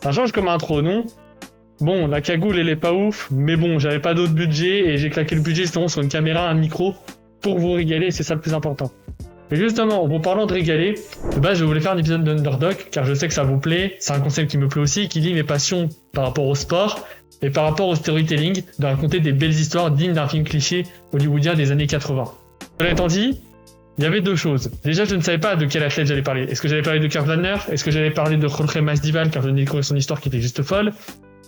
Ça change comme intro, non? Bon, la cagoule, elle est pas ouf, mais bon, j'avais pas d'autre budget et j'ai claqué le budget justement sur une caméra, un micro, pour vous régaler, c'est ça le plus important. Et justement, en vous parlant de régaler, de base, je voulais faire un épisode d'Underdog, car je sais que ça vous plaît, c'est un concept qui me plaît aussi, qui lie mes passions par rapport au sport et par rapport au storytelling, de raconter des belles histoires dignes d'un film cliché hollywoodien des années 80. Cela étant dit, il y avait deux choses. Déjà, je ne savais pas de quel athlète j'allais parler. Est-ce que j'allais parler de Kurt Wagner? Est-ce que j'allais parler de Jorge Masvidal, car je venais de découvrir son histoire qui était juste folle?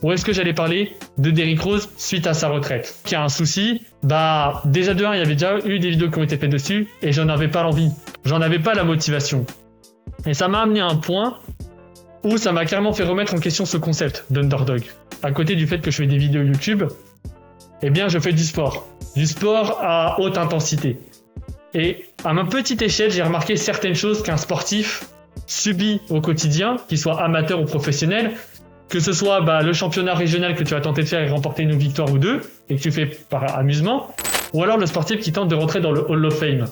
Ou est-ce que j'allais parler de Derrick Rose suite à sa retraite? Qui a un souci, déjà de 1, il y avait déjà eu des vidéos qui ont été faites dessus, et j'en avais pas l'envie. J'en avais pas la motivation. Et ça m'a amené à un point où ça m'a carrément fait remettre en question ce concept d'Underdog. À côté du fait que je fais des vidéos YouTube, eh bien je fais du sport. Du sport à haute intensité. Et à ma petite échelle, j'ai remarqué certaines choses qu'un sportif subit au quotidien, qu'il soit amateur ou professionnel, que ce soit le championnat régional que tu vas tenter de faire et remporter une victoire ou deux, et que tu fais par amusement, ou alors le sportif qui tente de rentrer dans le Hall of Fame.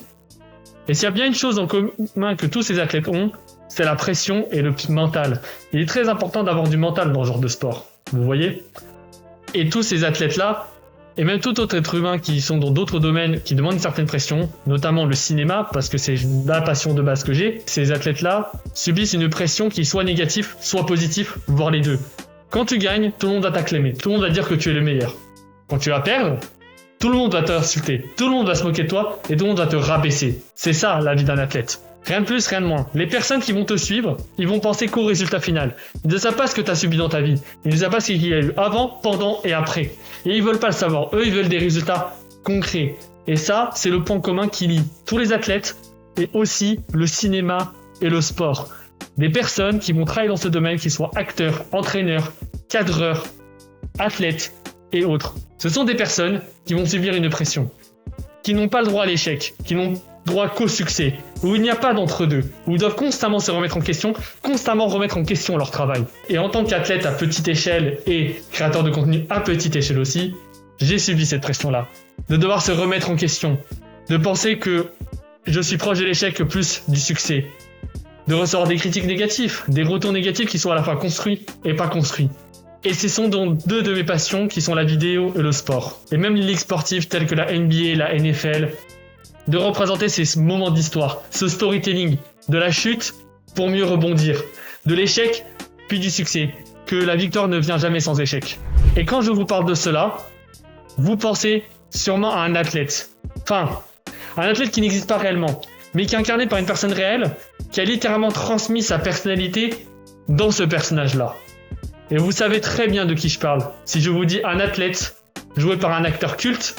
Et s'il y a bien une chose en commun que tous ces athlètes ont, c'est la pression et le mental. Il est très important d'avoir du mental dans ce genre de sport, vous voyez? Et tous ces athlètes-là, et même tout autre être humain qui sont dans d'autres domaines qui demandent une certaine pression, notamment le cinéma, parce que c'est la passion de base que j'ai, ces athlètes-là subissent une pression qui soit négative, soit positive, voire les deux. Quand tu gagnes, tout le monde va t'acclamer, tout le monde va dire que tu es le meilleur. Quand tu vas perdre, tout le monde va t'insulter, tout le monde va se moquer de toi et tout le monde va te rabaisser. C'est ça la vie d'un athlète. Rien de plus, rien de moins. Les personnes qui vont te suivre, ils vont penser qu'au résultat final. Ils ne savent pas ce que tu as subi dans ta vie. Ils ne savent pas ce qu'il y a eu avant, pendant et après. Et ils veulent pas le savoir. Eux, ils veulent des résultats concrets. Et ça, c'est le point commun qui lie tous les athlètes et aussi le cinéma et le sport. Des personnes qui vont travailler dans ce domaine, qu'ils soient acteurs, entraîneurs, cadreurs, athlètes et autres. Ce sont des personnes qui vont subir une pression, qui n'ont pas le droit à l'échec, qui n'ont droit qu'au succès, où il n'y a pas d'entre-deux, où ils doivent constamment se remettre en question, constamment remettre en question leur travail. Et en tant qu'athlète à petite échelle et créateur de contenu à petite échelle aussi, j'ai subi cette pression-là. De devoir se remettre en question, de penser que je suis proche de l'échec plus du succès, de recevoir des critiques négatives, des retours négatifs qui sont à la fois construits et pas construits. Et ce sont donc deux de mes passions qui sont la vidéo et le sport. Et même les ligues sportives telles que la NBA, la NFL, de représenter ces moments d'histoire, ce storytelling, de la chute pour mieux rebondir, de l'échec puis du succès, que la victoire ne vient jamais sans échec. Et quand je vous parle de cela, vous pensez sûrement à un athlète. Enfin, un athlète qui n'existe pas réellement, mais qui est incarné par une personne réelle, qui a littéralement transmis sa personnalité dans ce personnage-là. Et vous savez très bien de qui je parle. Si je vous dis un athlète joué par un acteur culte,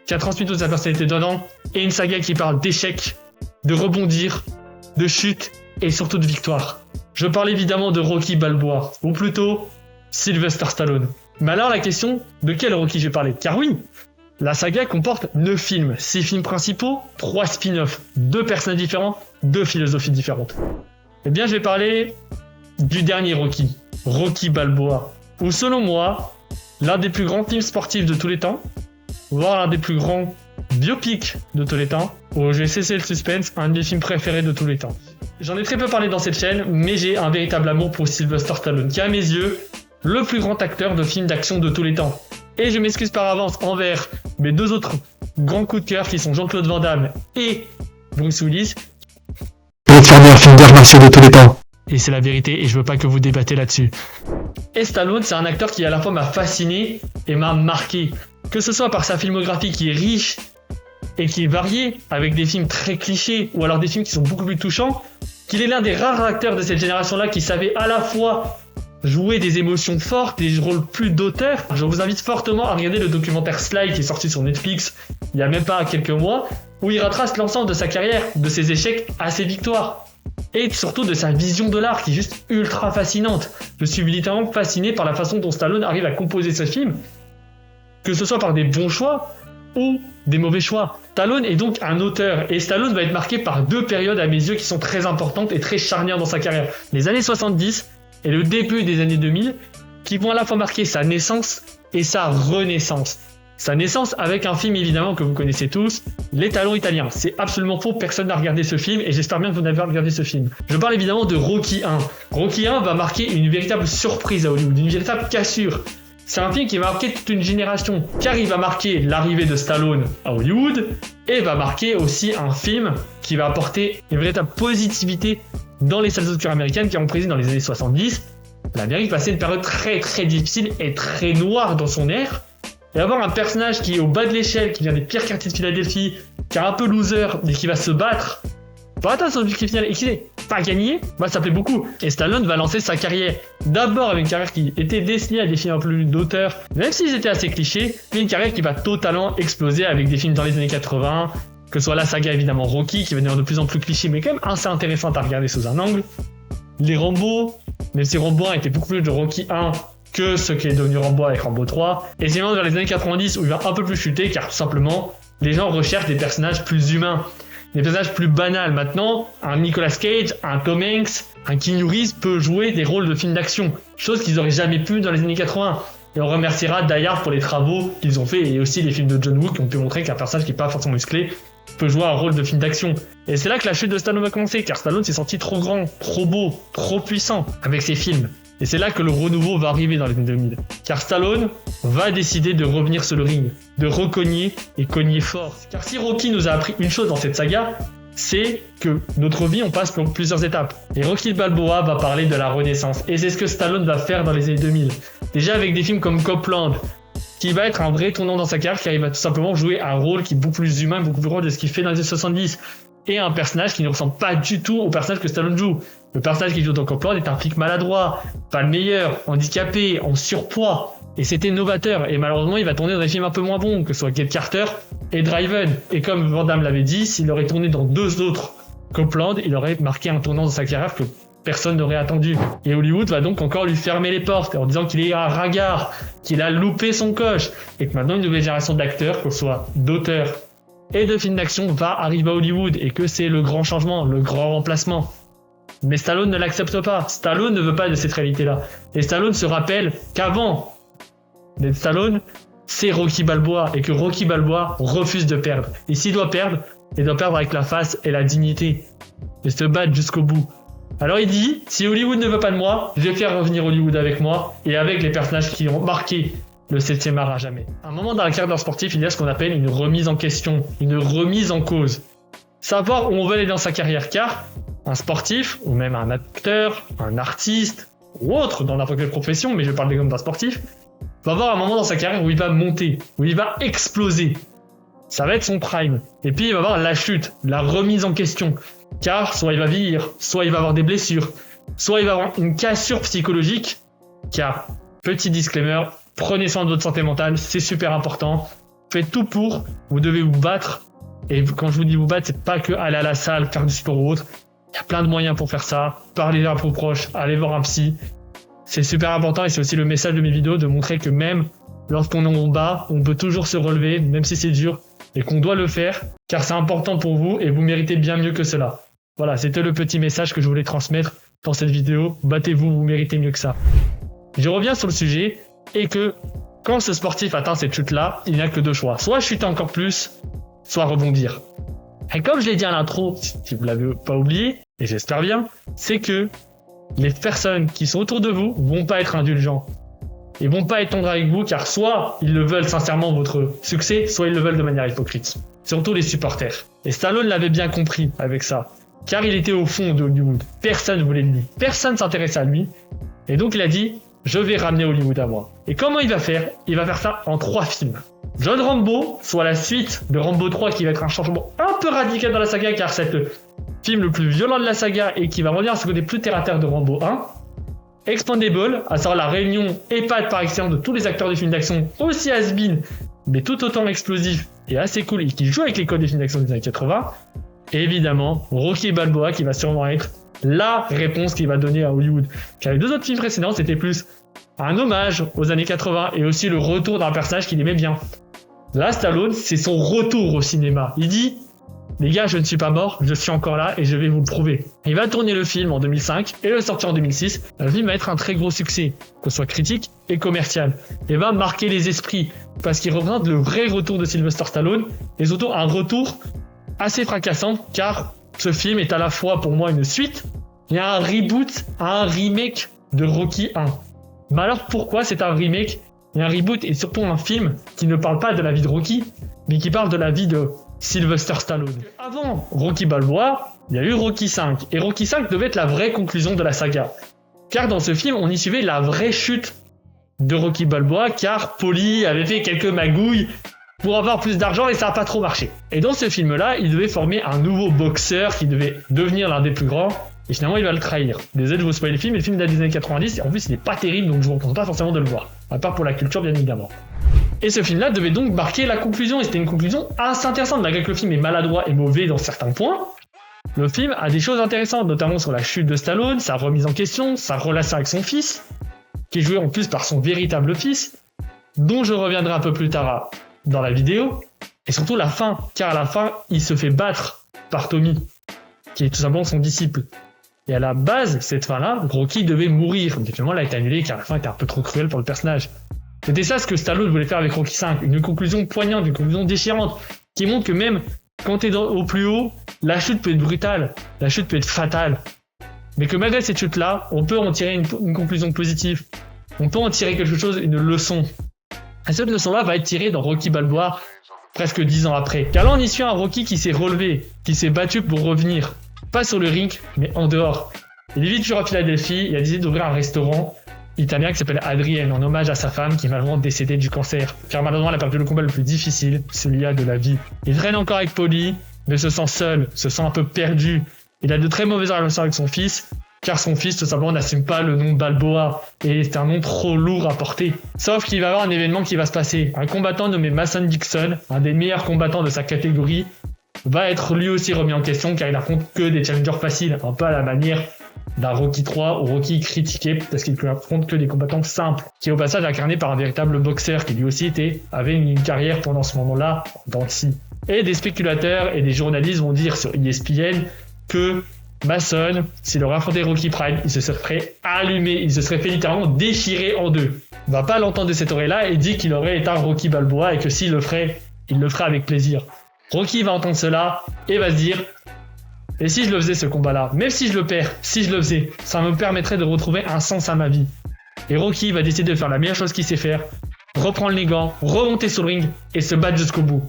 qui a transmis toute sa personnalité dedans, et une saga qui parle d'échecs, de rebondir, de chute et surtout de victoire. Je parle évidemment de Rocky Balboa, ou plutôt Sylvester Stallone. Mais alors la question, de quel Rocky je vais parler? Car oui, la saga comporte 9 films, 6 films principaux, 3 spin-offs, 2 personnages différents, 2 philosophies différentes. Eh bien je vais parler du dernier Rocky, Rocky Balboa, où selon moi, l'un des plus grands films sportifs de tous les temps, voire l'un des plus grands biopics de tous les temps, où je vais cesser le suspense, un de mes films préférés de tous les temps. J'en ai très peu parlé dans cette chaîne, mais j'ai un véritable amour pour Sylvester Stallone, qui est à mes yeux le plus grand acteur de films d'action de tous les temps. Et je m'excuse par avance envers mes deux autres grands coups de cœur qui sont Jean-Claude Van Damme et Bruce Willis. Peut-être faire meilleur film d'arts martiaux de tous les temps. Et c'est la vérité et je veux pas que vous débattez là-dessus. Et Stallone, c'est un acteur qui à la fois m'a fasciné et m'a marqué. Que ce soit par sa filmographie qui est riche et qui est variée, avec des films très clichés ou alors des films qui sont beaucoup plus touchants, qu'il est l'un des rares acteurs de cette génération-là qui savait à la fois jouer des émotions fortes, des rôles plus d'auteur. Je vous invite fortement à regarder le documentaire Sly qui est sorti sur Netflix il y a même pas quelques mois, où il retrace l'ensemble de sa carrière, de ses échecs à ses victoires. Et surtout de sa vision de l'art qui est juste ultra fascinante. Je suis littéralement fasciné par la façon dont Stallone arrive à composer ce film, que ce soit par des bons choix ou des mauvais choix. Stallone est donc un auteur, et Stallone va être marqué par 2 périodes à mes yeux qui sont très importantes et très charnières dans sa carrière. Les années 70 et le début des années 2000, qui vont à la fois marquer sa naissance et sa renaissance. sa naissance avec un film évidemment que vous connaissez tous, Les Talons Italiens. C'est absolument faux, personne n'a regardé ce film et j'espère bien que vous n'avez pas regardé ce film. Je parle évidemment de Rocky 1. Rocky 1 va marquer une véritable surprise à Hollywood, une véritable cassure. C'est un film qui va marquer toute une génération, car il va marquer l'arrivée de Stallone à Hollywood et va marquer aussi un film qui va apporter une véritable positivité dans les salles obscures américaines qui ont pris dans les années 70. L'Amérique passait une période très très difficile et très noire dans son ère. Et avoir un personnage qui est au bas de l'échelle, qui vient des pires quartiers de Philadelphie, qui est un peu loser, mais qui va se battre pour atteindre son objectif final et qui n'est pas gagné, ça plaît beaucoup. Et Stallone va lancer sa carrière d'abord avec une carrière qui était destinée à des films un peu plus d'auteur, même s'ils étaient assez clichés, mais une carrière qui va totalement exploser avec des films dans les années 80, que ce soit la saga évidemment Rocky, qui va devenir de plus en plus cliché, mais quand même assez intéressante à regarder sous un angle. Les Rambo, même si Rambo 1 était beaucoup plus de Rocky 1 que ce qui est devenu Rambo avec Rambo 3. Et c'est vraiment vers les années 90 où il va un peu plus chuter, car tout simplement, les gens recherchent des personnages plus humains, des personnages plus banals. Maintenant, un Nicolas Cage, un Tom Hanks, un Keanu Reeves peut jouer des rôles de films d'action, chose qu'ils n'auraient jamais pu dans les années 80. Et on remerciera Die Hard pour les travaux qu'ils ont fait, et aussi les films de John Woo qui ont pu montrer qu'un personnage qui n'est pas forcément musclé peut jouer un rôle de film d'action. Et c'est là que la chute de Stallone va commencer, car Stallone s'est senti trop grand, trop beau, trop puissant avec ses films. Et c'est là que le renouveau va arriver dans les années 2000. Car Stallone va décider de revenir sur le ring, de recogner et cogner fort. Car si Rocky nous a appris une chose dans cette saga, c'est que notre vie, on passe par plusieurs étapes. Et Rocky Balboa va parler de la renaissance. Et c'est ce que Stallone va faire dans les années 2000. Déjà avec des films comme Copland, qui va être un vrai tournant dans sa carrière, car il va tout simplement jouer un rôle qui est beaucoup plus humain, beaucoup plus grand de ce qu'il fait dans les années 70. Et un personnage qui ne ressemble pas du tout au personnage que Stallone joue. Le personnage qui joue dans Copland est un flic maladroit, pas le meilleur, handicapé, en surpoids. Et c'était novateur. Et malheureusement, il va tourner dans des films un peu moins bons, que ce soit Get Carter et Driven. Et comme Van Damme l'avait dit, s'il aurait tourné dans deux autres Copland, il aurait marqué un tournant dans sa carrière que personne n'aurait attendu. Et Hollywood va donc encore lui fermer les portes en disant qu'il est un ringard, qu'il a loupé son coche, et que maintenant une nouvelle génération d'acteurs, que ce soit d'auteurs et de films d'action, va arriver à Hollywood, et que c'est le grand changement, le grand remplacement. Mais Stallone ne l'accepte pas. Stallone ne veut pas de cette réalité-là. Et Stallone se rappelle qu'avant d'être Stallone, c'est Rocky Balboa, et que Rocky Balboa refuse de perdre. Et s'il doit perdre, il doit perdre avec la face et la dignité, et se battre jusqu'au bout. Alors il dit, si Hollywood ne veut pas de moi, je vais faire revenir Hollywood avec moi, et avec les personnages qui ont marqué le 7e art à jamais. À un moment dans la carrière d'un sportif, il y a ce qu'on appelle une remise en question, une remise en cause. Savoir où on veut aller dans sa carrière, car un sportif, ou même un acteur, un artiste, ou autre dans n'importe quelle profession, mais je parle d'exemple d'un sportif, va avoir un moment dans sa carrière où il va monter, où il va exploser. Ça va être son prime. Et puis il va avoir la chute, la remise en question. Car soit il va vieillir, soit il va avoir des blessures, soit il va avoir une cassure psychologique. Car, petit disclaimer, prenez soin de votre santé mentale, c'est super important. Faites tout pour, vous devez vous battre. Et quand je vous dis vous battre, c'est pas que aller à la salle, faire du sport ou autre. Il y a plein de moyens pour faire ça. Parlez à vos proches, allez voir un psy. C'est super important et c'est aussi le message de mes vidéos de montrer que même lorsqu'on est en bas, on peut toujours se relever, même si c'est dur, et qu'on doit le faire, car c'est important pour vous et vous méritez bien mieux que cela. Voilà, c'était le petit message que je voulais transmettre dans cette vidéo. Battez-vous, vous méritez mieux que ça. Je reviens sur le sujet et que quand ce sportif atteint cette chute-là, il n'y a que deux choix. Soit chuter encore plus, soit rebondir. Et comme je l'ai dit à l'intro, si vous ne l'avez pas oublié, et j'espère bien, c'est que les personnes qui sont autour de vous vont pas être indulgents. Ils vont pas être tendres avec vous, car soit ils le veulent sincèrement votre succès, soit ils le veulent de manière hypocrite. Surtout les supporters. Et Stallone l'avait bien compris avec ça, car il était au fond de Hollywood. Personne ne voulait de lui. Personne ne s'intéressait à lui. Et donc il a dit, je vais ramener Hollywood à moi. Et comment il va faire? Il va faire ça en 3 films. John Rambo, soit la suite de Rambo 3, qui va être un changement un peu radical dans la saga, car c'est le film le plus violent de la saga et qui va revenir à ce côté plus terre-à-terre de Rambo 1. Expandable, à savoir la réunion EHPAD par excellence de tous les acteurs de films d'action, aussi has-been, mais tout autant explosif et assez cool, et qui joue avec les codes des films d'action des années 80. Et évidemment, Rocky Balboa, qui va sûrement être la réponse qu'il va donner à Hollywood. Car les 2 autres films précédents, c'était plus un hommage aux années 80 et aussi le retour d'un personnage qu'il aimait bien. Là, Stallone, c'est son retour au cinéma. Il dit, les gars, je ne suis pas mort, je suis encore là et je vais vous le prouver. Il va tourner le film en 2005 et le sortir en 2006. Le film va être un très gros succès, que ce soit critique et commercial. Et va marquer les esprits parce qu'il représente le vrai retour de Sylvester Stallone et surtout un retour assez fracassant car ce film est à la fois pour moi une suite et un reboot, un remake de Rocky 1. Mais alors pourquoi c'est un remake et un reboot et surtout un film qui ne parle pas de la vie de Rocky mais qui parle de la vie de Sylvester Stallone. Avant Rocky Balboa, il y a eu Rocky 5 et Rocky 5 devait être la vraie conclusion de la saga. Car dans ce film, on y suivait la vraie chute de Rocky Balboa car Paulie avait fait quelques magouilles pour avoir plus d'argent et ça n'a pas trop marché. Et dans ce film-là, il devait former un nouveau boxeur qui devait devenir l'un des plus grands et finalement il va le trahir. Désolé de vous spoiler le film, mais le film date des années 90 et en plus il n'est pas terrible donc je vous recommande pas forcément de le voir. À part pour la culture bien évidemment. Et ce film-là devait donc marquer la conclusion, et c'était une conclusion assez intéressante, malgré que le film est maladroit et mauvais dans certains points. Le film a des choses intéressantes, notamment sur la chute de Stallone, sa remise en question, sa relation avec son fils, qui est joué en plus par son véritable fils, dont je reviendrai un peu plus tard dans la vidéo, et surtout la fin, car à la fin, il se fait battre par Tommy, qui est tout simplement son disciple. Et à la base, cette fin-là, Rocky devait mourir, mais finalement elle a été annulée car la fin était un peu trop cruelle pour le personnage. C'était ça ce que Stallone voulait faire avec Rocky 5, une conclusion poignante, une conclusion déchirante, qui montre que même quand t'es au plus haut, la chute peut être brutale, la chute peut être fatale. Mais que malgré cette chute-là, on peut en tirer une conclusion positive. On peut en tirer quelque chose, une leçon. Et cette leçon-là va être tirée dans Rocky Balboa presque 10 ans après. Car là on y suit un Rocky qui s'est relevé, qui s'est battu pour revenir. Pas sur le ring, mais en dehors. Il vit toujours à Philadelphie, il a décidé d'ouvrir un restaurant italien qui s'appelle Adrienne, en hommage à sa femme qui est malheureusement décédée du cancer. Car malheureusement, elle a perdu le combat le plus difficile, celui-là de la vie. Il traîne encore avec Paulie, mais se sent seul, se sent un peu perdu. Il a de très mauvaises relations avec son fils, car son fils tout simplement n'assume pas le nom Balboa, et c'est un nom trop lourd à porter. Sauf qu'il va y avoir un événement qui va se passer. Un combattant nommé Mason Dixon, un des meilleurs combattants de sa catégorie, va être lui aussi remis en question, car il affronte que des challengers faciles, un peu à la manière d'un Rocky 3 ou Rocky critiqué parce qu'il ne affronte que des combattants simples, qui est au passage incarné par un véritable boxeur qui lui aussi avait une carrière pendant ce moment-là dans le scie. Et des spéculateurs et des journalistes vont dire sur ESPN que Mason, s'il aurait affronté Rocky Prime, il se serait allumé, il se serait fait littéralement déchirer en deux. On va pas l'entendre de cette oreille-là et dit qu'il aurait éteint Rocky Balboa et que s'il le ferait, il le ferait avec plaisir. Rocky va entendre cela et va se dire: et si je le faisais ce combat-là, même si je le perds, si je le faisais, ça me permettrait de retrouver un sens à ma vie. Et Rocky va décider de faire la meilleure chose qu'il sait faire, reprendre les gants, remonter sur le ring et se battre jusqu'au bout.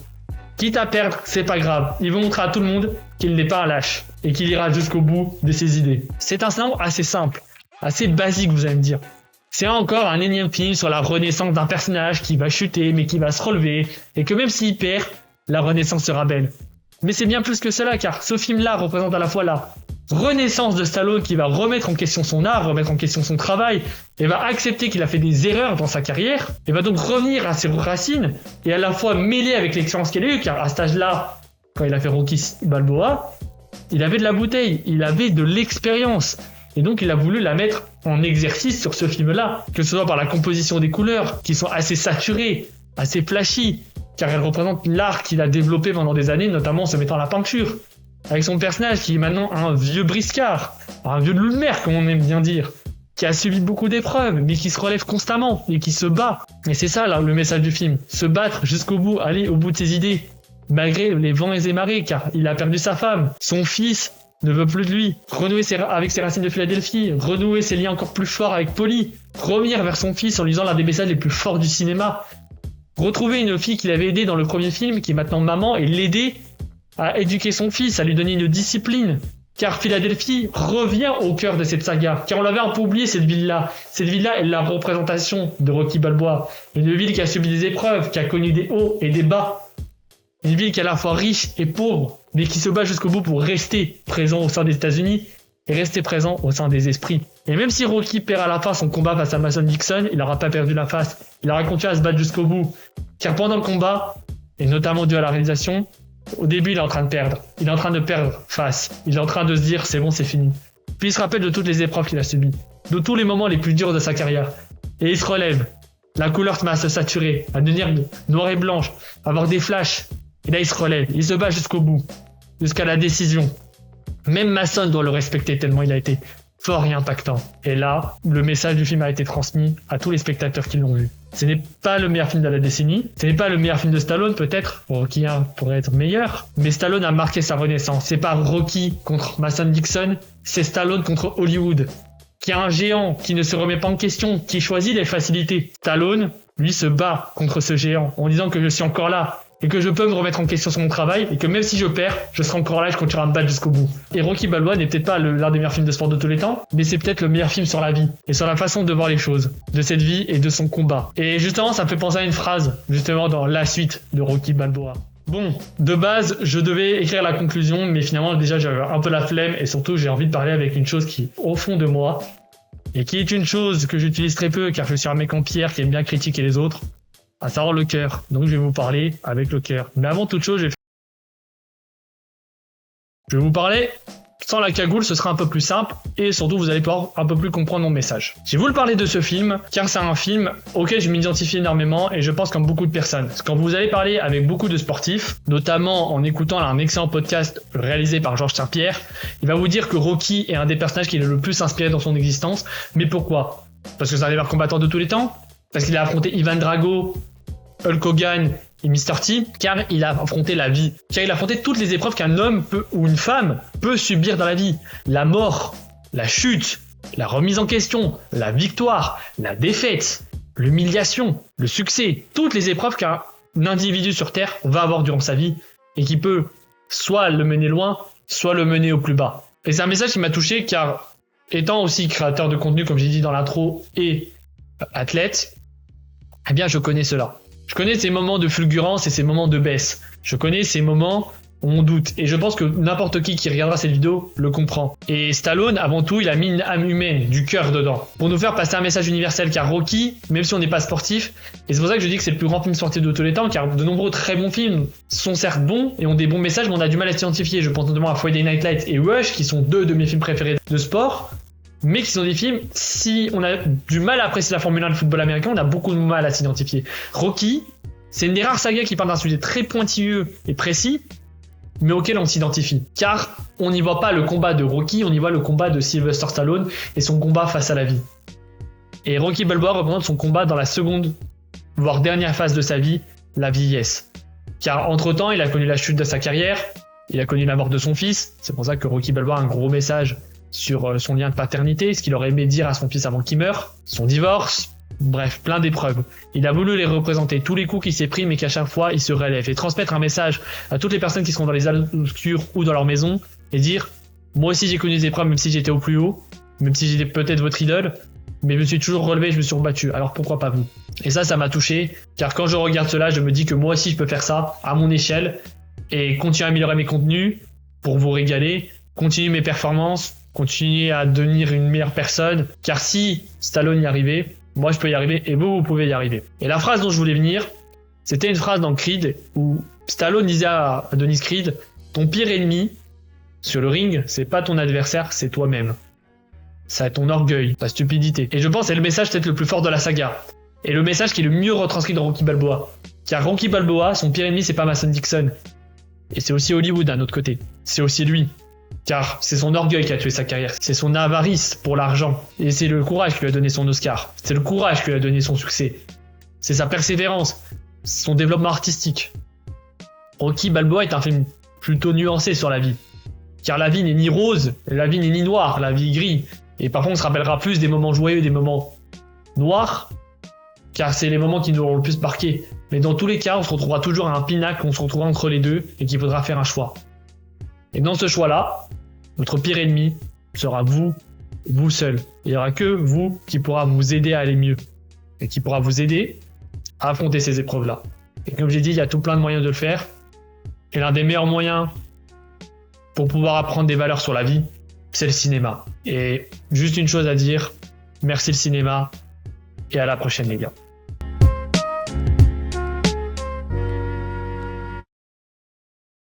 Quitte à perdre, c'est pas grave, il veut montrer à tout le monde qu'il n'est pas un lâche et qu'il ira jusqu'au bout de ses idées. C'est un scénario assez simple, assez basique vous allez me dire. C'est encore un énième film sur la renaissance d'un personnage qui va chuter mais qui va se relever et que même s'il perd, la renaissance sera belle. Mais c'est bien plus que cela, car ce film-là représente à la fois la renaissance de Stallone qui va remettre en question son art, remettre en question son travail, et va accepter qu'il a fait des erreurs dans sa carrière, et va donc revenir à ses racines, et à la fois mêler avec l'expérience qu'il a eue, car à cet âge-là, quand il a fait Rocky Balboa, il avait de la bouteille, il avait de l'expérience, et donc il a voulu la mettre en exercice sur ce film-là, que ce soit par la composition des couleurs, qui sont assez saturées, assez flashy, car elle représente l'art qu'il a développé pendant des années, notamment en se mettant à la peinture. Avec son personnage qui est maintenant un vieux briscard, un vieux loup de mer comme on aime bien dire, qui a subi beaucoup d'épreuves, mais qui se relève constamment et qui se bat. Et c'est ça là, le message du film, se battre jusqu'au bout, aller au bout de ses idées, malgré les vents et les marées, car il a perdu sa femme, son fils ne veut plus de lui, renouer avec ses racines de Philadelphie, renouer ses liens encore plus forts avec Paulie, revenir vers son fils en lui disant l'un des messages les plus forts du cinéma, retrouver une fille qu'il avait aidée dans le premier film, qui est maintenant maman, et l'aider à éduquer son fils, à lui donner une discipline. Car Philadelphie revient au cœur de cette saga. Car on l'avait un peu oublié, cette ville-là. Cette ville-là est la représentation de Rocky Balboa. Une ville qui a subi des épreuves, qui a connu des hauts et des bas. Une ville qui est à la fois riche et pauvre, mais qui se bat jusqu'au bout pour rester présent au sein des États-Unis et rester présent au sein des esprits. Et même si Rocky perd à la fin son combat face à Mason Dixon, il n'aura pas perdu la face. Il aura continué à se battre jusqu'au bout. Car pendant le combat, et notamment dû à la réalisation, au début il est en train de perdre. Il est en train de perdre face. Il est en train de se dire c'est bon, c'est fini. Puis il se rappelle de toutes les épreuves qu'il a subies, de tous les moments les plus durs de sa carrière. Et il se relève. La couleur se met à se saturer, à devenir noire et blanche, à avoir des flashs. Et là il se relève, il se bat jusqu'au bout. jusqu'à la décision. Même Mason doit le respecter tellement il a été fort et impactant. Et là, le message du film a été transmis à tous les spectateurs qui l'ont vu. Ce n'est pas le meilleur film de la décennie, ce n'est pas le meilleur film de Stallone peut-être, Rocky 1 pourrait être meilleur, mais Stallone a marqué sa renaissance. C'est pas Rocky contre Mason Dixon, c'est Stallone contre Hollywood, qui a un géant qui ne se remet pas en question, qui choisit les facilités. Stallone, lui, se bat contre ce géant en disant que je suis encore là, et que je peux me remettre en question sur mon travail, et que même si je perds, je serai encore là et je continuerai à me battre jusqu'au bout. Et Rocky Balboa n'est peut-être pas l'un des meilleurs films de sport de tous les temps, mais c'est peut-être le meilleur film sur la vie, et sur la façon de voir les choses, de cette vie et de son combat. Et justement, ça me fait penser à une phrase, justement dans la suite de Rocky Balboa. Bon, de base, je devais écrire la conclusion, mais finalement, déjà, j'avais un peu la flemme, et surtout, j'ai envie de parler avec une chose qui est au fond de moi, et qui est une chose que j'utilise très peu, car je suis un mec en pierre qui aime bien critiquer les autres, à savoir le cœur. Donc je vais vous parler avec le cœur. Mais avant toute chose, je vais vous parler sans la cagoule, ce sera un peu plus simple et surtout vous allez pouvoir un peu plus comprendre mon message. Je vais vous parler de ce film car c'est un film auquel je m'identifie énormément et je pense comme beaucoup de personnes. Parce que quand vous allez parler avec beaucoup de sportifs, notamment en écoutant un excellent podcast réalisé par Georges Saint-Pierre, il va vous dire que Rocky est un des personnages qui est le plus inspiré dans son existence. Mais pourquoi ? Parce que c'est un des meilleurs combattants de tous les temps ? Parce qu'il a affronté Ivan Drago, Hulk Hogan et Mr. T, car il a affronté la vie, car il a affronté toutes les épreuves qu'un homme peut, ou une femme peut subir dans la vie. La mort, la chute, la remise en question, la victoire, la défaite, l'humiliation, le succès, toutes les épreuves qu'un individu sur Terre va avoir durant sa vie et qui peut soit le mener loin, soit le mener au plus bas. Et c'est un message qui m'a touché car étant aussi créateur de contenu, comme j'ai dit dans l'intro, et athlète, eh bien je connais cela. Je connais ces moments de fulgurance et ces moments de baisse. Je connais ces moments où on doute. Et je pense que n'importe qui regardera cette vidéo le comprend. Et Stallone, avant tout, il a mis une âme humaine, du cœur dedans. Pour nous faire passer un message universel, car Rocky, même si on n'est pas sportif, et c'est pour ça que je dis que c'est le plus grand film sportif de tous les temps, car de nombreux très bons films sont certes bons et ont des bons messages, mais on a du mal à s'identifier. Je pense notamment à Friday Night Lights et Rush, qui sont deux de mes films préférés de sport. Mais qui sont des films, si on a du mal à apprécier la Formule 1 et le football américain, on a beaucoup de mal à s'identifier. Rocky, c'est une des rares sagas qui parle d'un sujet très pointilleux et précis, mais auquel on s'identifie. Car on n'y voit pas le combat de Rocky, on y voit le combat de Sylvester Stallone et son combat face à la vie. Et Rocky Balboa représente son combat dans la seconde, voire dernière phase de sa vie, la vieillesse. Car entre-temps, il a connu la chute de sa carrière, il a connu la mort de son fils, c'est pour ça que Rocky Balboa a un gros message sur son lien de paternité, ce qu'il aurait aimé dire à son fils avant qu'il meure, son divorce, bref, plein d'épreuves. Il a voulu les représenter, tous les coups qu'il s'est pris, mais qu'à chaque fois, il se relève et transmettre un message à toutes les personnes qui seront dans les salles obscures ou dans leur maison et dire « Moi aussi j'ai connu des épreuves, même si j'étais au plus haut, même si j'étais peut-être votre idole, mais je me suis toujours relevé, je me suis rebattu, alors pourquoi pas vous ?» Et ça m'a touché, car quand je regarde cela, je me dis que moi aussi je peux faire ça, à mon échelle, et continuer à améliorer mes contenus pour vous régaler, continuer mes performances, continuer à devenir une meilleure personne, car si Stallone y arrivait, moi je peux y arriver et vous pouvez y arriver. Et la phrase dont je voulais venir, c'était une phrase dans Creed où Stallone disait à Dennis Creed, ton pire ennemi sur le ring, c'est pas ton adversaire, c'est toi-même. C'est ton orgueil, ta stupidité. Et je pense que c'est le message peut-être le plus fort de la saga. Et le message qui est le mieux retranscrit dans Rocky Balboa. Car Rocky Balboa, son pire ennemi, c'est pas Mason Dixon. Et c'est aussi Hollywood d'un autre côté. C'est aussi lui. Car c'est son orgueil qui a tué sa carrière, c'est son avarice pour l'argent, et c'est le courage qui lui a donné son Oscar, c'est le courage qui lui a donné son succès, c'est sa persévérance, son développement artistique. Rocky Balboa est un film plutôt nuancé sur la vie, car la vie n'est ni rose, la vie n'est ni noire, la vie est gris, et parfois on se rappellera plus des moments joyeux et des moments noirs, car c'est les moments qui nous auront le plus marqué, mais dans tous les cas on se retrouvera toujours à un pinacle, on se retrouvera entre les deux, et qu'il faudra faire un choix. Et dans ce choix-là, votre pire ennemi sera vous, vous seul. Il n'y aura que vous qui pourra vous aider à aller mieux. Et qui pourra vous aider à affronter ces épreuves-là. Et comme j'ai dit, il y a tout plein de moyens de le faire. Et l'un des meilleurs moyens pour pouvoir apprendre des valeurs sur la vie, c'est le cinéma. Et juste une chose à dire, merci le cinéma, et à la prochaine les gars.